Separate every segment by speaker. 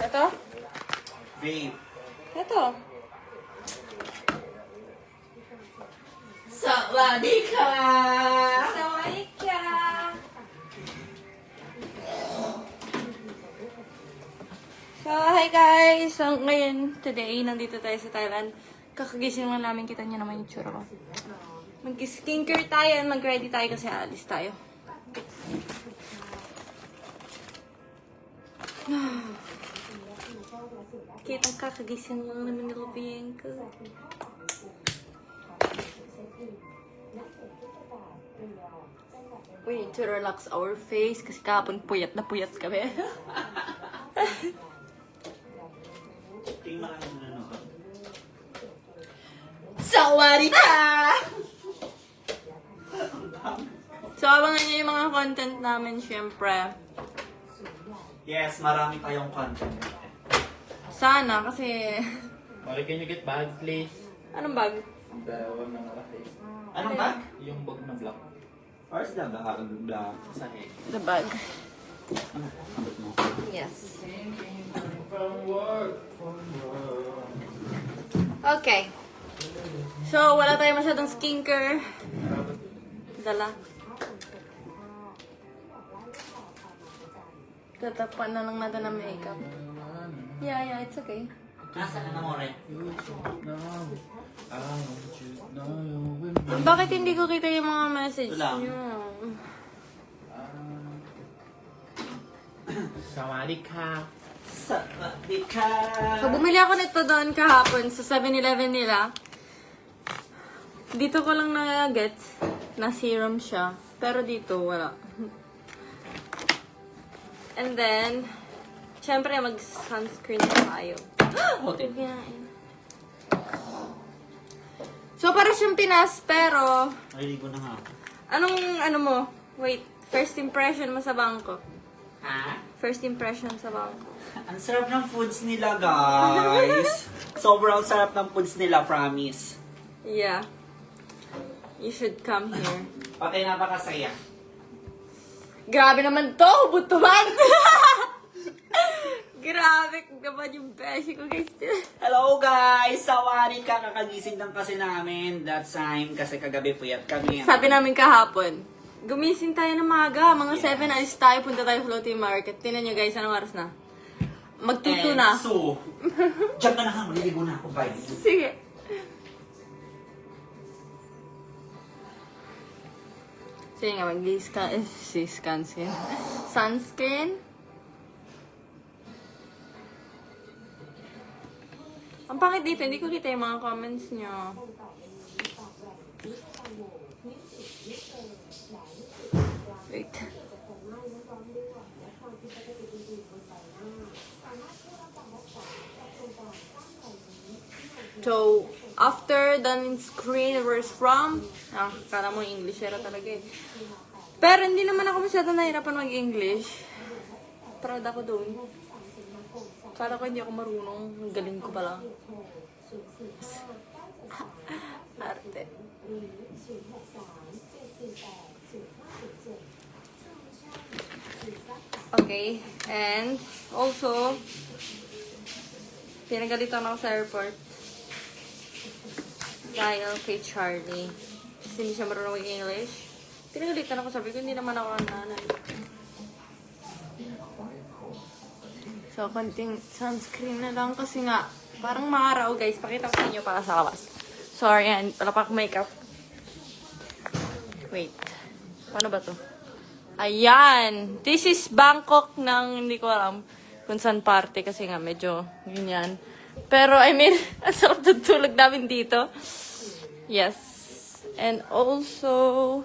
Speaker 1: Ito?
Speaker 2: Babe.
Speaker 1: Ito.
Speaker 2: Sawadika!
Speaker 1: Sawadika! So, hi guys! So, ngayon, today, nandito tayo sa Thailand. Kakagising lang namin, kita niyo naman yung tsura ko. Mag-skincare tayo and mag-ready tayo kasi aalis tayo. Kitang kakagising lang namin ni Bianca. We need to relax our face kasi kahapon puyat na puyat kami.
Speaker 2: Tingnan ka na nanonood. Sawadika!
Speaker 1: So, abangan niyo yung mga content namin, syempre.
Speaker 2: Yes, marami kayong content.
Speaker 1: Sana, kasi...
Speaker 3: Mari, can you get bag, please?
Speaker 1: Anong bag?
Speaker 3: The one na malaki.
Speaker 2: Anong bag?
Speaker 3: Yung bag na black.
Speaker 2: Where's the bag? Black.
Speaker 3: Sa head.
Speaker 1: The bag.
Speaker 2: Ano? Abot mo.
Speaker 1: Yes.
Speaker 3: From work.
Speaker 1: Okay. So, wala tayo masyadong skincare. Dala. Tatapan na lang natin ng makeup. Yeah, it's okay.
Speaker 2: Nasaan na mo rin?
Speaker 1: Bakit hindi ko kita yung mga message
Speaker 2: Wala.
Speaker 1: niyo?
Speaker 3: Sawadika.
Speaker 2: Sawadika!
Speaker 1: So, bumili ako nito doon kahapon sa 7-Eleven nila. Dito ko lang na-get na serum siya. Pero dito, wala. And then, syempre, mag-sunscreen tayo.
Speaker 2: Hotel.
Speaker 1: So, para siyang Pinas, pero...
Speaker 2: Naliligo na nga ako.
Speaker 1: Anong, ano mo? Wait, first impression mo sa bangko?
Speaker 2: Ha?
Speaker 1: First impression sa bangko.
Speaker 2: Ang sarap ng foods nila, guys. Sobrang sarap ng foods nila, promise.
Speaker 1: Yeah. You should come here.
Speaker 2: Pati napakasaya.
Speaker 1: Grabe naman to! Butuhan! Grabe naman yung beshi ko, guys.
Speaker 2: Hello, guys! Sawadika! Kakagising lang kasi namin that time kasi kagabi puyat kami.
Speaker 1: Sabi namin kahapon, gumising tayo ng maga. Mga 7 alis tayo, punta tayo sa floating market. Tingnan nyo, guys, anong oras na? Magtuto na.
Speaker 2: So, dyan ka na nga, maliligo na ako, bye.
Speaker 1: Sige. Sige nga, mag-sunscreen. Sunscreen? Ang pangit dito, hindi ko kita yung mga comments nyo. Wait. So, after done screen, where's from? Kala mo English era talaga eh. Pero hindi naman ako masyado nahirapan mag-English. Proud ako doon. Kala ko hindi ako marunong. Ang galing ko pala. Arte. Okay. And also, pinagalitan ako sa airport. Dahil kay Charlie. Kasi hindi siya marunong mag-English. Pinagalitan ako, sabi ko, hindi naman ako ang nanay. So, konting sunscreen na lang kasi nga, parang maaraw guys. Pakita ko sa inyo para sa labas. Sorry, wala pa akong makeup. Wait. Paano ba to? Ayan! This is Bangkok ng, hindi ko alam kung saan parte kasi nga medyo ganyan. Pero I mean, ang sarap ng tulog namin dito. Yes. And also,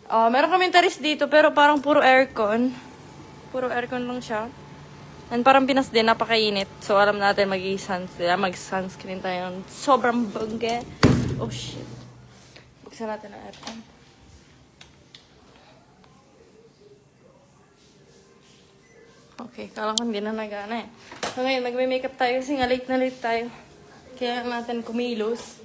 Speaker 1: meron kaming taris dito pero parang puro aircon. Puro aircon lang siya. And parang Pinas din, napakainit. So alam natin mag-sunscreen tayo ng sobrang bangge. Oh shit. Buksan natin ang aircon. Okay, kala ko hindi na nagana eh. So ngayon, magme-makeup tayo kasi nga late na late tayo. Kaya natin kumilos.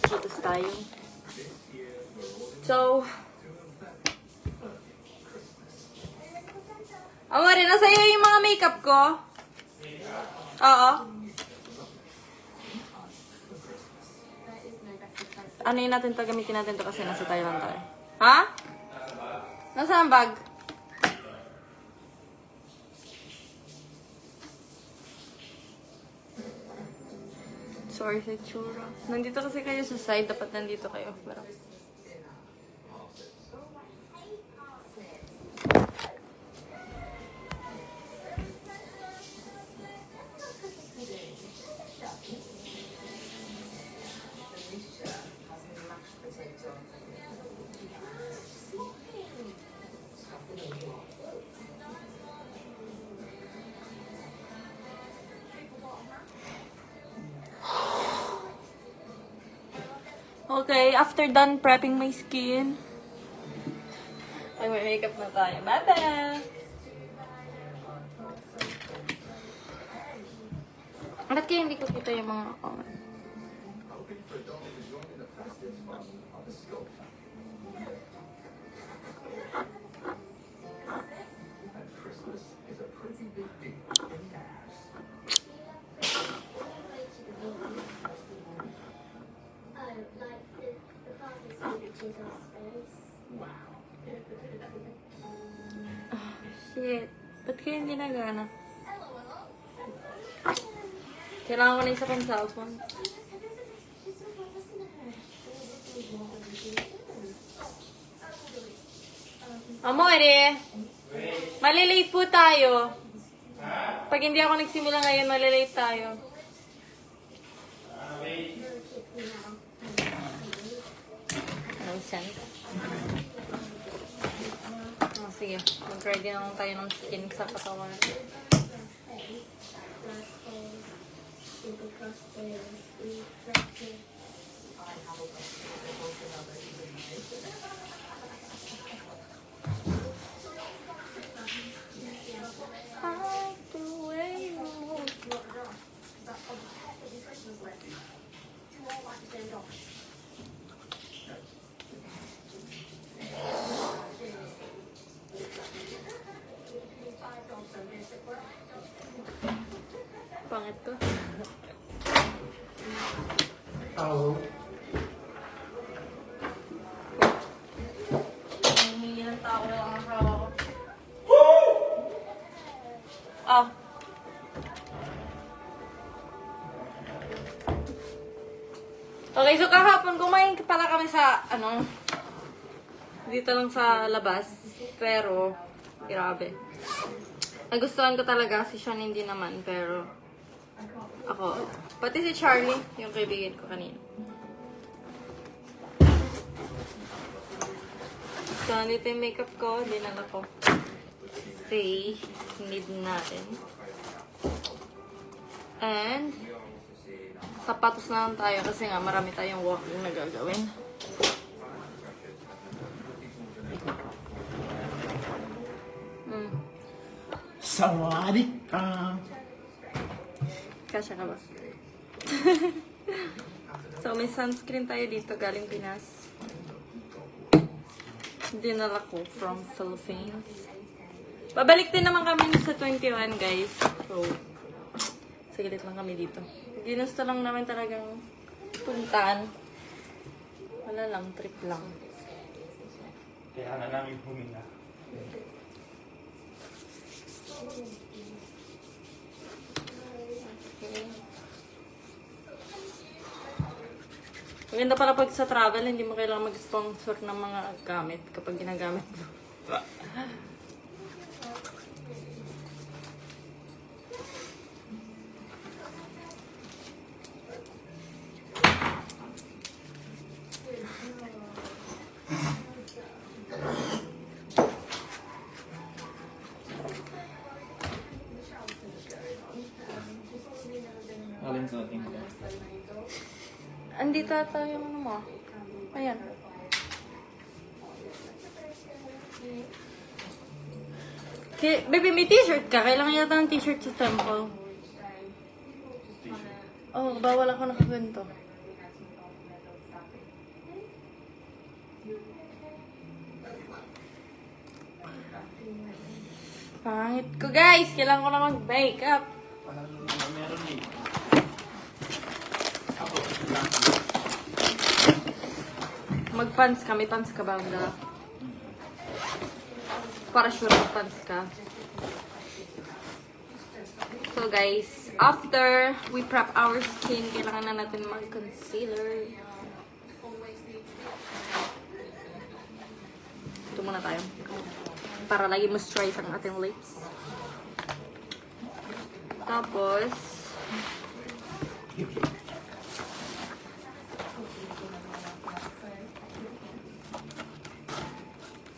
Speaker 1: Kitos tayo. So, Amore, nasa iyo yung mga makeup ko? Oo. Ano yun natin to? Gamitin natin to kasi nasa Thailand tayo. Ha? Nasaan ang bag? Sorry sa tsura. Nandito kasi kayo sa side. Dapat nandito kayo. Pero... Okay, after done prepping my skin, ay, may makeup na tayo. Bye-bye! Ba't kaya hindi ko kita yung mga comment? Shit. Ba't kaya hindi nagana? Kailangan ko na isa pang cellphone. Amore! Malilate po tayo. Pag hindi ako nagsimula ngayon, malilate tayo. Nonsense. Oh, sige. Mag-ready na lang tayo ng skin sa katawan. Pangit ko. Hihingi ng tao ang asawa ko. Oh. Okay, so kahapon kumain pala kami sa, dito lang sa labas. Pero, grabe. Nagustuhan ko talaga, si Sean hindi naman, pero ako, pati si Charlie, yung kaibigan ko kanina. So, nito yung makeup ko, dinala ko. Say, need natin. And, sapatos na lang tayo kasi nga marami tayong walking na gagawin.
Speaker 3: Sawadika!
Speaker 1: Kasya ka ba? So, may sunscreen tayo dito galing Pinas. Dinala ko from Philippines. Babalik din naman kami sa 21, guys. So, saglit lang kami dito. Ginusto lang namin talagang puntaan. Wala lang, trip lang.
Speaker 3: Kaya na namin huminga.
Speaker 1: Okay. Maganda pala pag sa travel, hindi mo kailangan mag-sponsor ng mga gamit kapag ginagamit mo.
Speaker 3: Alin sa ating ko?
Speaker 1: Andito ata yung ano mo. Ayan. Baby, may t-shirt ka? Kailangan yata ng t-shirt sa temple. Oh, bawal ako nakaganto. Pangit ko guys. Kailangan ko na mag-makeup.
Speaker 3: Meron eh. Ako,
Speaker 1: Mag-pants ka. May pants ka ba? Wala. Para sure mag-pants ka. So guys, after we prep our skin, kailangan na natin mag-concealer. Ito muna tayo. Para lagi moisturize ang ating lips. Tapos,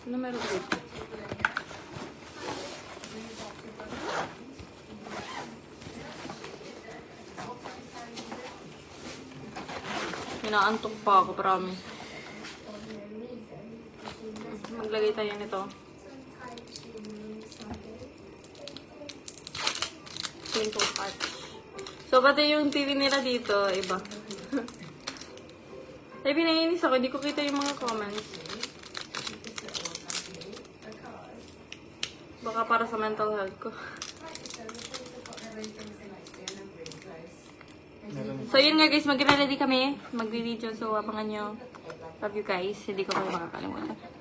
Speaker 1: ano meron dito? Inaantok pa ako, promise. Maglagay tayo nito. Simple patch. So, pati yung TV nila dito, iba. Ay, pinainis ako. Hindi ko kita yung mga comments. Baka para sa mental health ko. So, yun nga guys. Mag-ready kami. Mag-video. So, abangan nyo. Love you guys. Hindi ko kayo makakalimutan.